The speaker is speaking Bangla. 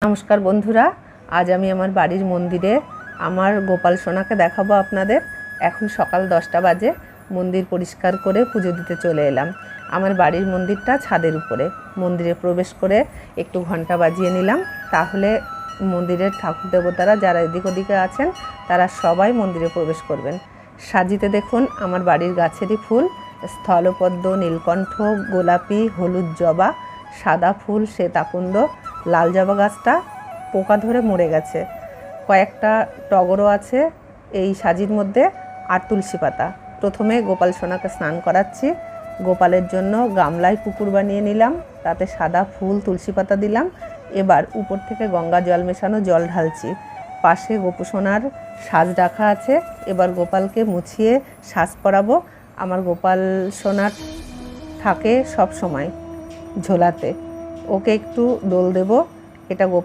নমস্কার বন্ধুরা, আজ আমি আমার বাড়ির মন্দিরে আমার গোপাল সোনাকে দেখাবো আপনাদের। এখন সকাল 10টা বাজে, মন্দির পরিষ্কার করে পুজো দিতে চলে এলাম। আমার বাড়ির মন্দিরটা ছাদের উপরে। মন্দিরে প্রবেশ করে একটু ঘন্টা বাজিয়ে নিলাম, তাহলে মন্দিরের ঠাকুর দেবতারা যারা এদিক ওদিকে আছেন তারা সবাই মন্দিরে প্রবেশ করবেন। সাজিতে দেখুন আমার বাড়ির গাছেরই ফুল, স্থলপদ্ম, নীলকণ্ঠ, গোলাপি, হলুদ জবা, সাদা ফুল, শ্বেতাকুন্দ, লাল জবা গাছটা পোকা ধরে মরে গেছে, কয়েকটা টগরও আছে এই সাজির মধ্যে, আর তুলসী পাতা। প্রথমে গোপাল সোনাকে স্নান করাচ্ছি। গোপালের জন্য গামলায় পুকুর বানিয়ে নিলাম, তাতে সাদা ফুল তুলসী পাতা দিলাম। এবার উপর থেকে গঙ্গা জল মেশানো জল ঢালছি। পাশে গোপু সোনার সাজ রাখা আছে। এবার গোপালকে মুছিয়ে সাজ পরাবো। আমার গোপাল সোনার থাকে সব সময় ঝোলাতে, ওকে একটু দোল দেব। এটা